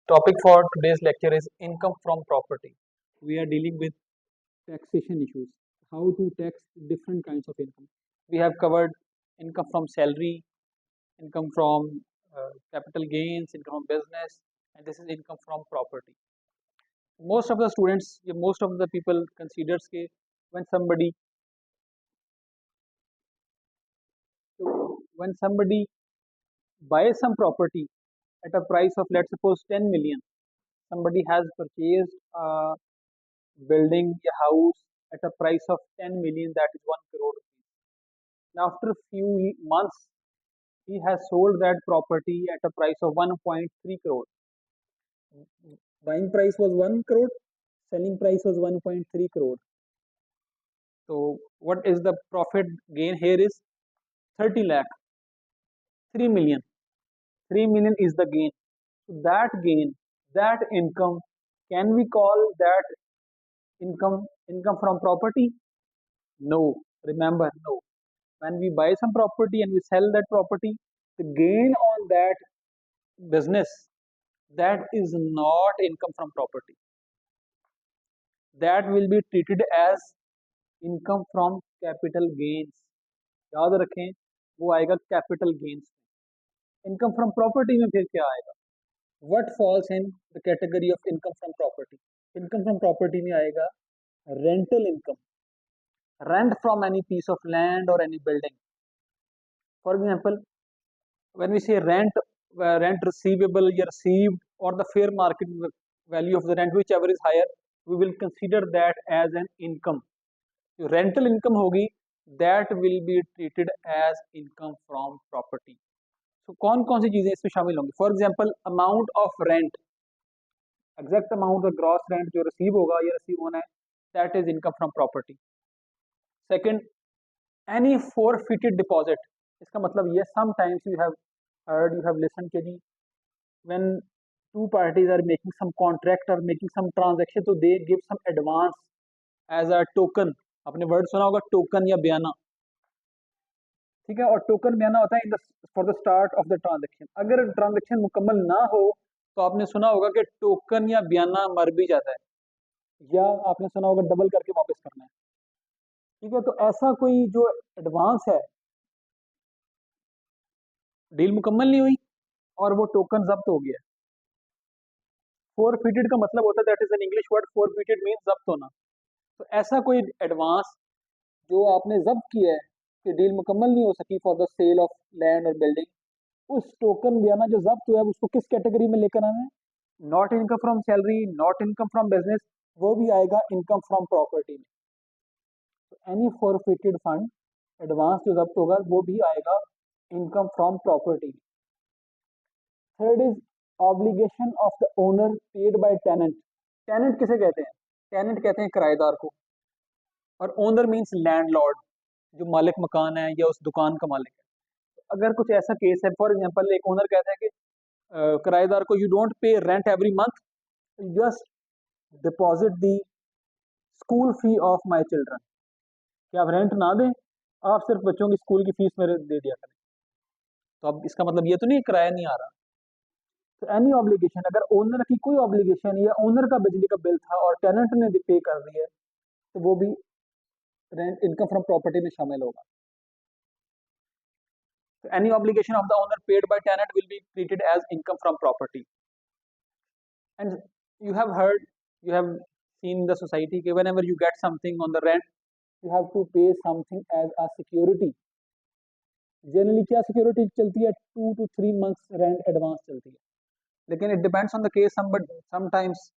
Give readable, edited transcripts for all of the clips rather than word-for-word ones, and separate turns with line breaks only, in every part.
Topic for today's lecture is income from property. We are dealing with taxation issues, how to tax different kinds of income. We have covered income from salary, income from capital gains, income from business, and this is income from property. Most of the students, most of the people considers that when somebody when somebody buys some property at a price of, let's suppose, 10 million, somebody has purchased a building, a house at a price of 10 million, that is 1 crore rupees. Now, after a few months, he has sold that property at a price of 1.3 crore. Buying price was 1 crore, selling price was 1.3 crore. So, what is the profit gain here is 30 lakh, 3 million. 3 million is the gain. So, that gain, that income, can we call that income from property? No. Remember, no. When we buy some property and we sell that property, the gain on that business, that is not income from property. That will be treated as income from capital gains. याद रखें, वो आएगा capital gains. Income from property में फिर क्या आएगा? What falls in the category of income from property? Income from property में आएगा rental income, rent from any piece of land or any building. For example, when we say rent receivable you received, or the fair market value of the rent, whichever is higher, we will consider that as an income. जो rental income होगी, that will be treated as income from property. So कौन कौन सी चीजें इसमें शामिल होंगी? For example, amount of rent, exact amount of gross rent जो receive होगा या receive होना है, that is income from property. Second, any forfeited deposit. इसका मतलब ये sometimes you have heard, you have listened के जी, when two parties are making some contract or making some transaction, so they give some advance as a token. आपने word सुना होगा token या बयाना, ठीक है? और टोकन बयाना होता है for the start of the transaction. अगर ट्रांजेक्शन मुकम्मल ना हो तो आपने सुना होगा कि टोकन या बयाना मर भी जाता है, या आपने सुना होगा डबल करके वापस करना है, ठीक है? तो ऐसा कोई जो एडवांस है, डील मुकम्मल नहीं हुई और वो टोकन जब्त हो गया. फोरफिटेड का मतलब होता है, that is an English word, forfeited means जब्त होना. तो ऐसा कोई एडवांस जो आपने जब्त किया है कि डील मुकम्मल नहीं हो सकी for the sale of land और बिल्डिंग, उस टोकन बयाना जो जब्त हुआ है उसको किस कैटेगरी में लेकर आना है? Not income from salary, not income from business, वो भी आएगा इनकम फ्रॉम प्रॉपर्टी में. तो एनी फॉरफिटेड फंड, एडवांस जो जब्त होगा वो भी आएगा income from property. Third is obligation of the owner paid by tenant. Tenant किसे कहते हैं? टेनेंट कहते हैं किराएदार को, और ओनर मीन्स लैंडलॉर्ड, जो मालिक मकान है या उस दुकान का मालिक है. अगर कुछ ऐसा केस है, फॉर एग्जांपल एक ओनर कहता है कि किराएदार को, you don't pay rent every month, just deposit the school fee of my children. कि आप रेंट ना दें, आप सिर्फ बच्चों की स्कूल की फीस मेरे दे दिया करें. तो अब इसका मतलब ये तो नहीं किराया नहीं आ रहा. तो एनी ऑब्लिगेशन, अगर ओनर की कोई ऑब्लिगेशन या ओनर का बिजली का बिल था और टेनेंट ने पे कर दिया, तो वो भी रेंट इनकम फ्रॉम प्रॉपर्टी में शामिल होगा. So any obligation of the owner paid by tenant will be treated as income from property. And you have heard, you have seen the society that whenever you get something on the rent, you have to pay something as a security. Generally क्या security चलती है? 2 to 3 months rent advance चलती है. लेकिन it depends on the case. Sometimes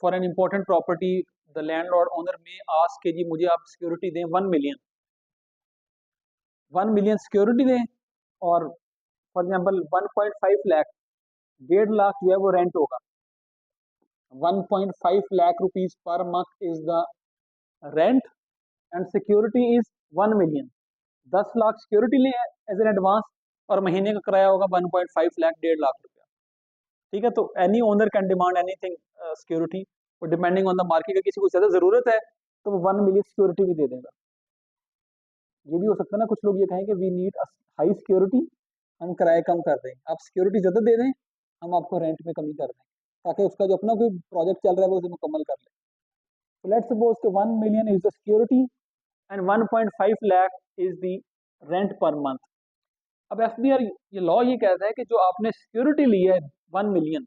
for an important property the landlord owner में ask के जी मुझे आप सिक्योरिटी दें 1 million, 1 million सिक्योरिटी दें, और फॉर एग्जाम्पल 1.5 लाख, 1.5 लाख जो है वो रेंट होगा. 1.5 lakh rupees per month is the rent and security is 1 million. 10 lakh security ले एज एन एडवांस, और महीने का किराया होगा 1.5 लाख, 1.5 लाख रुपया, ठीक है? तो any owner can demand anything security, और डिपेंडिंग ऑन द मार्केट, अगर किसी को ज्यादा जरूरत है तो वो 1 million सिक्योरिटी भी दे देगा. ये भी हो सकता है ना, कुछ लोग ये कहें कि वी नीड हाई सिक्योरिटी, हम किराया कम कर दें, आप सिक्योरिटी ज्यादा दे दें हम आपको रेंट में कमी कर देंगे, ताकि उसका जो अपना कोई प्रोजेक्ट चल रहा है वो उसे मुकम्मल कर ले। तो लेट्स सपोज कि 1 million is the security and 1.5 lakh is the rent per month. अब एफबीआर ये लॉ ये कहता है कि जो आपने सिक्योरिटी ली है 1 million,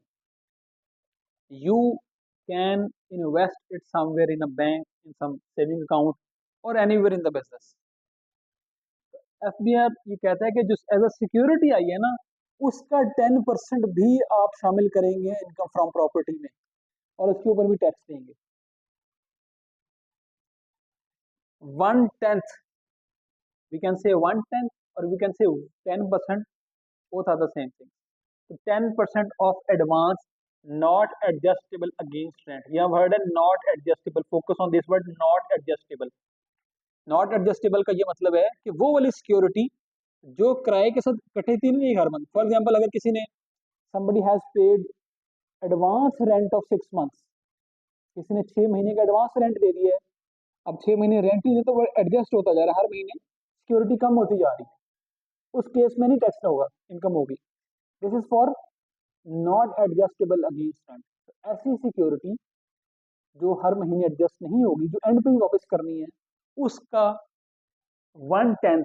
you can invest it somewhere in a bank, in some saving account और anywhere in the business. FBR ये कहता है कि जो एज अ सिक्योरिटी आई है ना, उसका 10% भी आप शामिल करेंगे इनकम फ्रॉम प्रॉपर्टी में, और उसके ऊपर भी टैक्स देंगे। 1/10, we can say 1/10 or we can say 10%, both are the same thing. So 10% of advance not adjustable against rent. You have heard a not adjustable. Focus on this word, not adjustable. Not adjustable का ये मतलब है कि वो वाली security जो किराए के साथ कटेती नहीं हर मंथ। फॉर एग्जांपल, अगर किसी ने somebody has paid advance rent of 6 months, किसी ने 6 महीने का एडवांस रेंट दे दिया है, अब 6 महीने रेंट ही दे तो वो एडजस्ट होता जा रहा है, हर महीने सिक्योरिटी कम होती जा रही है, उस केस में नहीं टैक्स होगा, इनकम होगी। This is for not adjustable against rent. ऐसी सिक्योरिटी जो हर महीने एडजस्ट नहीं होगी, जो एंड पे ही वापस करनी है, उसका 1/10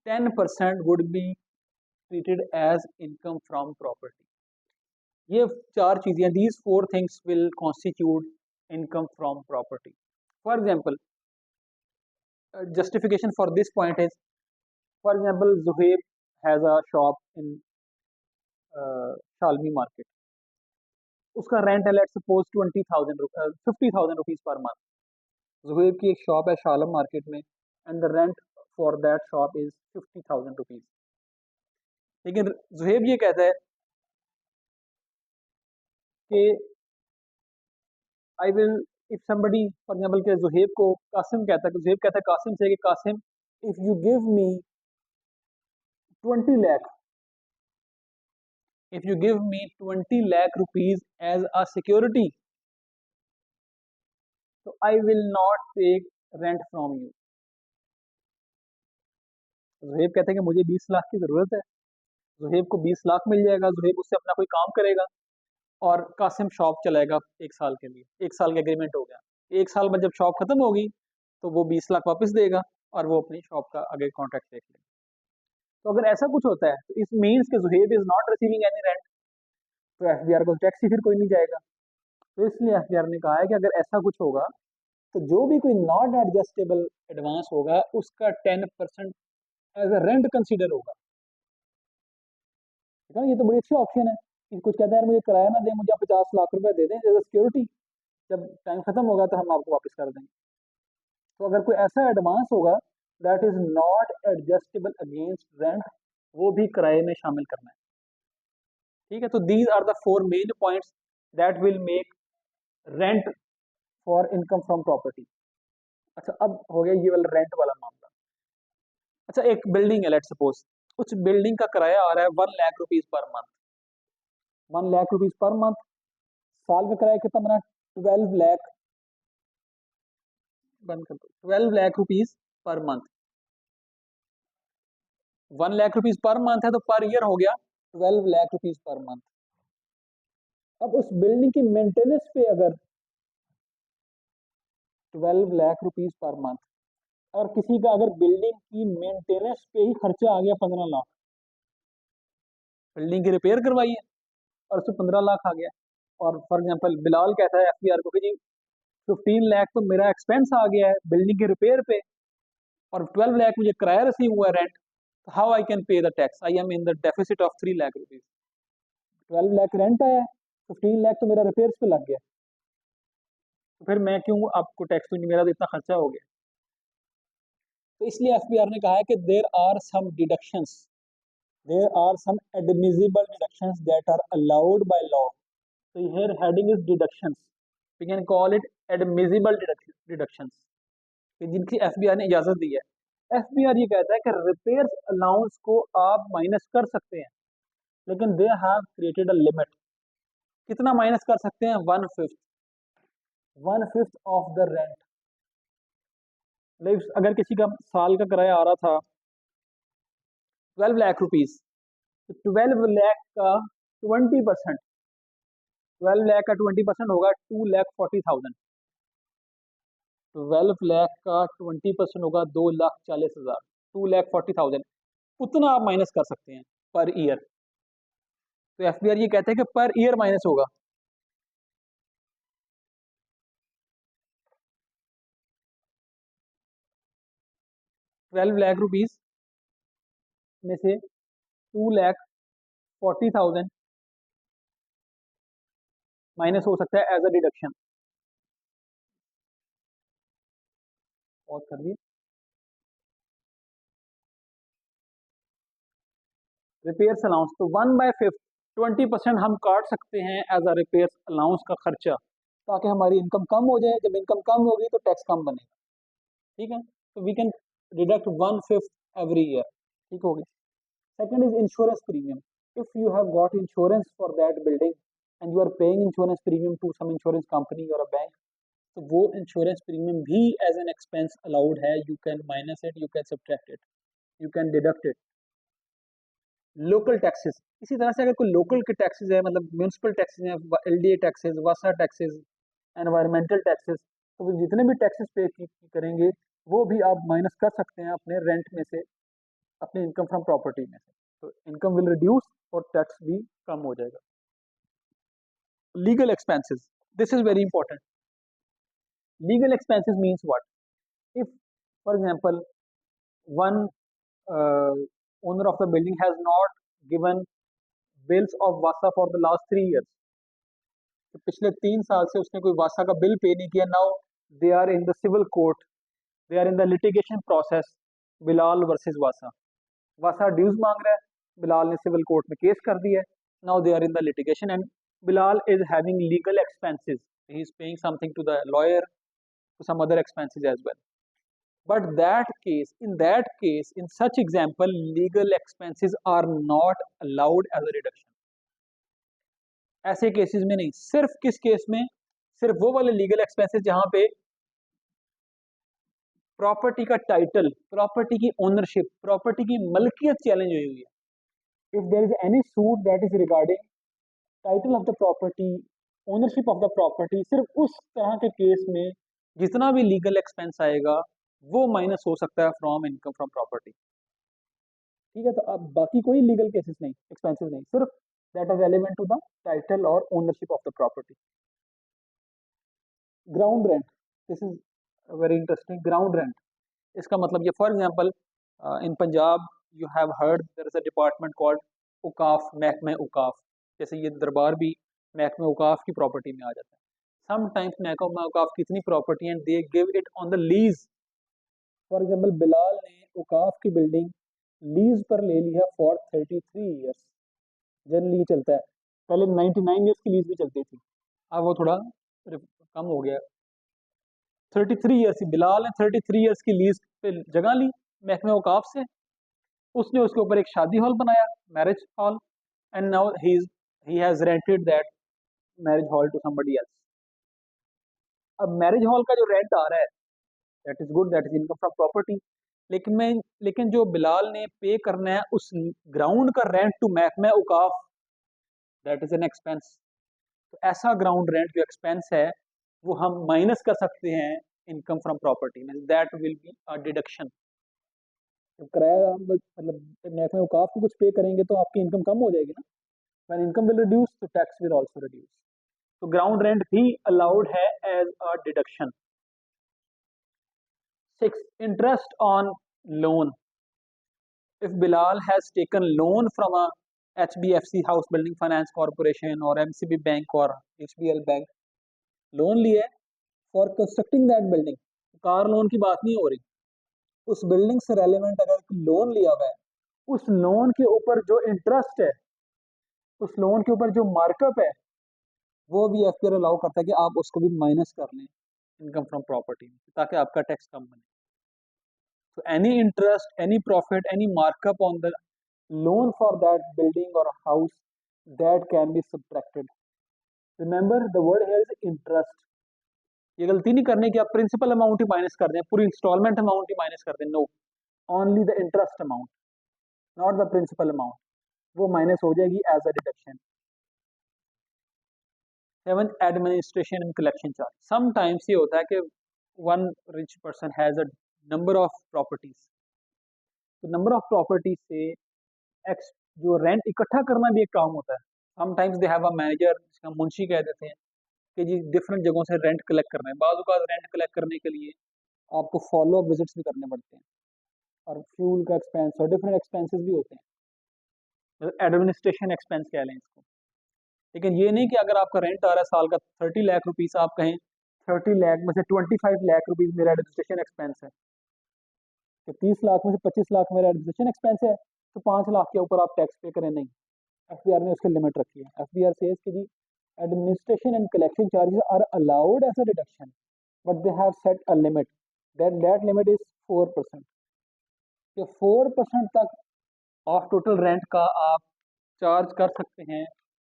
10% would be treated as income from property. ये 4 चीजें, these 4 things will constitute income from property. For example, justification for this point is, for example, Zuhaib has a shop in Shalmi market. उसका rent है let's suppose 50,000 rupees per month. Zuheb की एक shop है शालम market में and the rent for that shop is 50,000 rupees. लेकिन जुहेब ये कहता है कि I will, if somebody for example के जुहेब को कासिम कहता है, जुहेब कहता है कासिम से कि Qasim, if you give me 20 lakh, if you give me 20 lakh rupees as a security, so I will not take rent from you. Zuheb कहते हैं कि मुझे 20 लाख की जरूरत है, जुहेब को 20 लाख मिल जाएगा, जुहेब उससे अपना कोई काम करेगा और कासिम शॉप चलाएगा 1 साल के लिए, 1 साल का एग्रीमेंट हो गया। 1 साल बाद जब शॉप खत्म होगी तो वो 20 लाख वापस देगा और वो अपनी शॉप का आगे कॉन्ट्रैक्ट देख लेगा। तो अगर ऐसा कुछ होता है तो इस मीन्स के Zuheb is not receiving any rent, तो एफबीआर को टैक्स ही फिर कोई नहीं जाएगा। तो इसलिए एफबीआर ने कहा है कि अगर ऐसा कुछ होगा तो जो भी कोई नॉट एडजस्टेबल एडवांस होगा उसका 10% एज अ रेंट कंसीडर होगा। ठीक है, ये तो बड़ी अच्छी ऑप्शन है कि कुछ कहता है मुझे किराया ना दे, मुझे आप 50 लाख रुपए दे दें एज अ सिक्योरिटी, जब टाइम खत्म होगा तो हम आपको वापस कर देंगे। तो अगर कोई ऐसा एडवांस होगा that is not adjustable against rent, वो भी किराए में शामिल करना है। ठीक है, तो these are the 4 main points that will make rent for income from property. अच्छा, अब हो गया ये वाला रेंट वाला मामला। अच्छा, एक बिल्डिंग है लेट्स सपोज, उस बिल्डिंग का किराया आ रहा है 1 lakh rupees per month. 1 lakh rupees per month, साल का किराया कितना बना? 12 लाख, बंद कर दो, 12 lakh rupees per month. 1 lakh rupees per month है तो पर ईयर हो गया 12 लाख रुपीज पर मंथ। अब उस बिल्डिंग की मेंटेनेंस पे अगर 12 लाख रुपीज पर मंथ, और किसी का अगर बिल्डिंग की मेंटेनेंस पे ही खर्चा आ गया 15 लाख, बिल्डिंग की रिपेयर करवाई है और उससे 15 लाख आ गया, और फॉर एग्जांपल बिलाल कहता है एफबीआर को कि जी 15 लाख तो मेरा एक्सपेंस आ गया है बिल्डिंग की रिपेयर पे और 12 लाख मुझे किराया रिसीव हुआ है रेंट, तो how I can pay the tax? I am in the deficit of 3 lakh rupees. 12 lakh rent आया, 15 लाख तो मेरा रिपेयर्स पे लग गया, तो फिर मैं क्यों आपको टैक्स दूंगी, मेरा तो इतना खर्चा हो गया। तो इसलिए एफबीआर ने कहा है कि there are some deductions, there are some admissible deductions that are allowed by law. So here heading is deductions, we can call it admissible deductions, जिनकी एफबीआर ने इजाजत दी है। एफबीआर ये कहता है कि रिपेयर्स अलाउंस को आप माइनस कर सकते हैं, लेकिन they have created a limit. कितना माइनस कर सकते हैं? 1/5 ऑफ द रेंट। अगर किसी का साल का किराया आ रहा था 12 लाख रुपीज, तो 12 लाख का 20%, 12 लाख का 20% होगा 2,40,000। 12 लाख का 20% होगा 2,40,000, 2,40,000। उतना आप माइनस कर सकते हैं पर ईयर। तो एफबीआर ये कहते हैं कि पर ईयर माइनस होगा। 12 लाख रुपीज में से 2,40,000 माइनस हो सकता है एज अ डिडक्शन। और कर दिए रिपेयर्स अलाउंस, तो 1/5, 20% हम काट सकते हैं एज अ रिपेयर्स अलाउंस का खर्चा, ताकि हमारी इनकम कम हो जाए। जब इनकम कम होगी तो टैक्स कम बनेगा। ठीक है, तो we can deduct 1/5 every year. ठीक होगी। Second is insurance premium. If you have got insurance for that building and you are paying insurance premium to some insurance company और अ बैंक, तो वो इंश्योरेंस प्रीमियम भी as an expense allowed है। You can minus it, you can subtract it, you can deduct it. Local taxes, इसी तरह से अगर कोई लोकल के टैक्सेस है, मतलब म्यूनसिपल टैक्सेस हैं, एलडीए टैक्सेस, वासा टैक्सेस, एनवायरमेंटल टैक्सेस, तो वो जितने भी टैक्सेस पे करेंगे वो भी आप माइनस कर सकते हैं अपने रेंट में से, अपनी इनकम फ्रॉम प्रॉपर्टी में से। तो इनकम विल रिड्यूस और टैक्स भी कम हो जाएगा। Legal expenses, this is very important. Legal expenses means what? If for example one owner of the building has not given bills of Vasa for the last 3 years, तो पिछले 3 साल से उसने कोई वासा का बिल पे नहीं किया। Now they are in the civil court, they are in the litigation process, Bilal versus Vasa. Vasa dues मांग रहा है, बिलाल ने सिविल कोर्ट में केस कर दिया है। Now they are in the litigation and Bilal is having legal expenses, he is paying something to the lawyer, to some other expenses as well. But that case, in such example, legal expenses are not allowed as a reduction. ऐसे cases में नहीं। सिर्फ किस case में? सिर्फ वो वाले legal expenses जहां पे प्रॉपर्टी का टाइटल, प्रॉपर्टी की ओनरशिप, प्रॉपर्टी की मलकियत चैलेंज हुई हुई है। If there is any suit that is regarding title of the property, ownership of the property, सिर्फ उस तरह के केस में जितना भी लीगल एक्सपेंस आएगा वो माइनस हो सकता है फ्रॉम इनकम फ्रॉम प्रॉपर्टी। ठीक है, तो अब बाकी कोई लीगल केसेस नहीं, एक्सपेंसेस नहीं, सिर्फ that are relevant to the title और ownership of the property. Ground rent, this is very interesting. Ground rent, इसका मतलब ये, for example in Punjab you have heard there is a department called औकाफ, महकमे औकाफ। जैसे ये दरबार भी महकमे औकाफ की प्रॉपर्टी में आ जाता है। समटाइम्स महकमा औकाफ की इतनी property and they give it on the lease. For example Bilal ने औकाफ की बिल्डिंग लीज पर ले लिया फॉर 33 ईयर्स। जनरली चलता है, पहले 99 ईयर्स की लीज भी चलती थी, अब वो थोड़ा कम हो गया। 33 ईयर्स की, बिलाल ने 33 ईयर्स की लीज पे जगह ली महकमे औकाफ से। उसने उसके ऊपर एक शादी हॉल बनाया, marriage hall, and now he has rented that marriage hall to somebody else. अब मैरिज हॉल का जो रेंट आ रहा है, that is good, that is income from property. लेकिन जो बिलाल ने पे करना है उस ग्राउंड का रेंट टू महकमा औकाफ, दैट इज एन एक्सपेंस। तो ऐसा ग्राउंड रेंट जो एक्सपेंस है वो हम माइनस कर सकते हैं इनकम फ्रॉम प्रॉपर्टी में, that will be a deduction. तो किराया मतलब महकमे औकाफ को कुछ पे करेंगे तो आपकी इनकम कम हो जाएगी ना। व्हेन इनकम विल रिड्यूस तो टैक्स विल आल्सो रिड्यूस। तो ग्राउंड रेंट भी अलाउड है as a deduction. 6, interest on loan. If Bilal has taken loan from a HBFC House Building Finance Corporation or MCB Bank or HBL Bank, loan लिया है for constructing that building, car loan की बात नहीं हो रही, उस building से relevant अगर लोन लिया हुआ है, उस लोन के ऊपर जो इंटरेस्ट है, उस लोन के ऊपर जो मार्कअप है, वो भी एफपीआर अलाउ करता है कि आप उसको भी माइनस कर लें इनकम फ्रॉम प्रॉपर्टी में, ताकि आपका टैक्स कम बने। So any interest, any profit, any markup on the loan for that building or house, that can be subtracted. Remember the word here is interest. ये गलती नहीं करने की आप प्रिंसिपल अमाउंट ही माइनस कर दें, पूरी इंस्टॉलमेंट अमाउंट ही माइनस कर दें। No, only the interest amount, not the principal amount, वो माइनस हो जाएगी as a deduction. 7 administration and collection charge. Sometimes ये होता है कि one rich person has a number of properties, तो नंबर ऑफ प्रॉपर्टीज से एक्स जो रेंट इकट्ठा करना भी एक काम होता है। Sometimes they have a manager, जिसका मुंशी कह देते हैं, कि जी डिफरेंट जगहों से रेंट कलेक्ट करना है। बाज़ औक़ात रेंट कलेक्ट करने के लिए आपको फॉलो अप विजिट्स भी करने पड़ते हैं, और फ्यूल का एक्सपेंस और डिफरेंट एक्सपेंसेस भी होते हैं, एडमिनिस्ट्रेशन एक्सपेंस कह लें इसको। लेकिन ये नहीं कि अगर आपका रेंट आ रहा है साल का 30 लाख रुपीस, आप कहें 30 लाख में से 25 लाख रुपीस मेरा एडमिनिस्ट्रेशन एक्सपेंस है, तो 30 लाख में से 25 लाख मेरा एडमिनिस्ट्रेशन एक्सपेंस है, तो 5 लाख के ऊपर आप टैक्स पे करें। नहीं, एफबीआर ने उसकी लिमिट रखी है। एफबीआर सेज कि जी administration and collection charges are allowed as a deduction, but they have set a limit, that limit is 4%। तो 4% तक ऑफ टोटल रेंट का आप चार्ज कर सकते हैं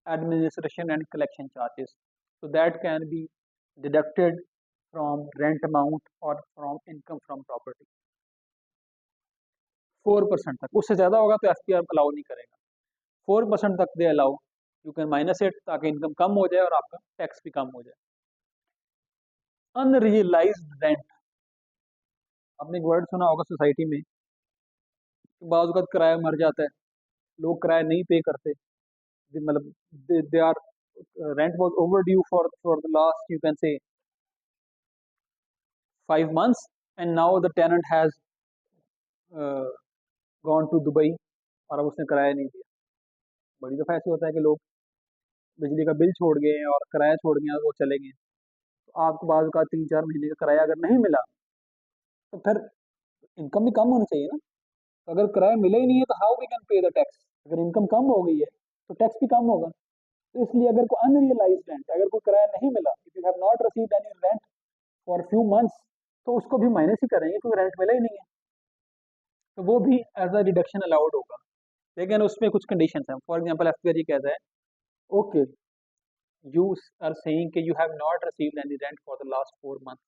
administration and collection charges, so that can be deducted from rent amount or from income from property। 4% तक, उससे ज़्यादा होगा तो एफपीआर अलाउ नहीं करेगा। 4% तक they allow, you can minus it, ताकि इनकम कम हो जाए और आपका टैक्स भी कम हो जाए। अनरियलाइज्ड रेंट, आपने एक वर्ड सुना होगा सोसाइटी में, बाज़ वक़्त किराया मर जाता है, लोग किराया नहीं पे करते, मतलब they are rent was overdue for the last you can say 5 months, and now the tenant has gone to Dubai और अब उसने किराया नहीं दिया। बड़ी दफ़ा ऐसे होता है कि लोग बिजली का बिल छोड़ गए और किराया छोड़ गए और वो चले गए, तो आपको बाद का 3-4 महीने का किराया अगर नहीं मिला, तो फिर इनकम भी कम होनी चाहिए ना। तो अगर किराया मिला ही नहीं है तो how we can pay the tax. अगर इनकम कम हो गई है तो टैक्स भी कम होगा। तो इसलिए अगर कोई अनरियलाइज रेंट, अगर कोई किराया नहीं मिला, if you have not received any rent for few months, तो उसको भी माइनस ही करेंगे क्योंकि रेंट मिला ही नहीं है, तो वो भी एज अ डिडक्शन अलाउड होगा। लेकिन उसमें कुछ कंडीशन है। फॉर एग्जाम्पल एफपीआर कहता है ओके यू आर सेइंग कि you have not received any rent for the last 4 months।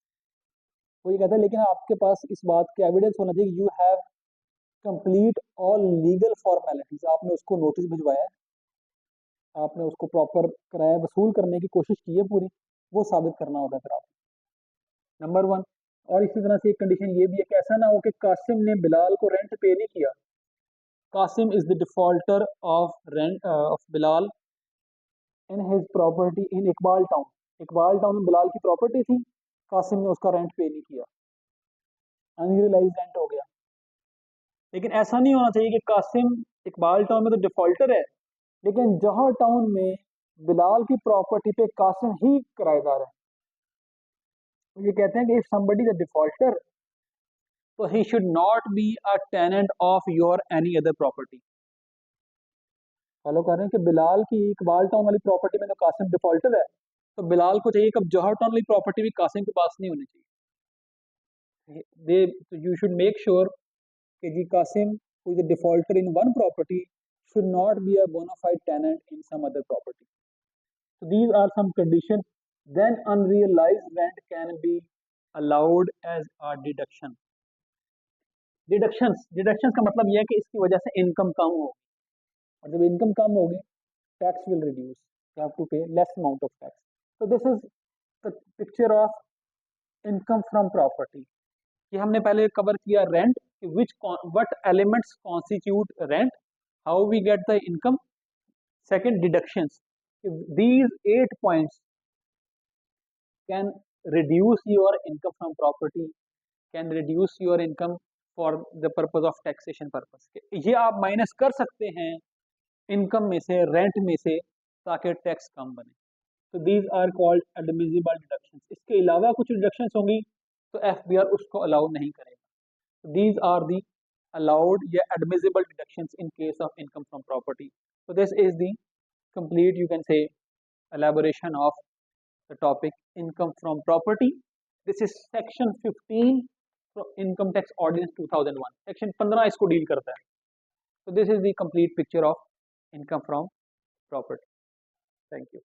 वो ये कहता है लेकिन आपके पास इस बात के एविडेंस होना चाहिए, you have complete all legal formalities, आपने उसको नोटिस भिजवाया है, आपने उसको प्रॉपर किराया वसूल करने की कोशिश की है पूरी, वो साबित करना होता है फिर आप, नंबर 1। और इसी तरह से एक कंडीशन ये भी है कि ऐसा ना हो कि कासिम ने बिलाल को रेंट पे नहीं किया। Qasim is the defaulter of rent of Bilal in his property in Iqbal Town. Iqbal Town में बिलाल की प्रॉपर्टी थी, कासिम ने उसका रेंट पे नहीं किया, अनरियलाइज रेंट हो गया। लेकिन ऐसा नहीं होना चाहिए कि कासिम इकबाल टाउन में तो डिफॉल्टर है, लेकिन जौहर टाउन में बिलाल की प्रॉपर्टी पे कासिम ही किराएदार है। तो ये कहते हैं कि if somebody is a defaulter, तो he should not be a tenant of your any other property. Follow कर रहे हैं कि बिलाल की इकबाल टाउन वाली प्रॉपर्टी में तो कासिम डिफॉल्टर है, तो बिलाल को चाहिए कि अब जौहर टाउन वाली प्रॉपर्टी भी कासिम के पास नहीं होनी चाहिए। दे यू शुड मेक श्योर कि जी Qasim who is a defaulter in one property should not be a bona fide tenant in some other property. So these are some conditions. Then unrealized rent can be allowed as a deduction. Deductions का मतलब यह है कि इसकी वजह से income कम हो, और जब इनकम कम होगी tax will reduce, you have to pay less amount of tax. तो this is the picture of income from property. ये हमने पहले कवर किया rent, which what elements constitute rent, how we get the income, second deductions, these 8 points can reduce your income from property, can reduce your income for the purpose of taxation purpose। ये आप minus कर सकते हैं income में से, rent में से, ताकि टैक्स कम बने। तो these are called admissible deductions. इसके अलावा कुछ डिडक्शंस होंगी तो एफबीआर उसको अलाउ नहीं करेगा। दीज आर दी allowed या admissible deductions in case of income from property। So this is the complete, you can say, elaboration of the topic income from property। This is section 15 from income tax ordinance 2001। section 15 इसको deal करता है। So this is the complete picture of income from property। Thank you।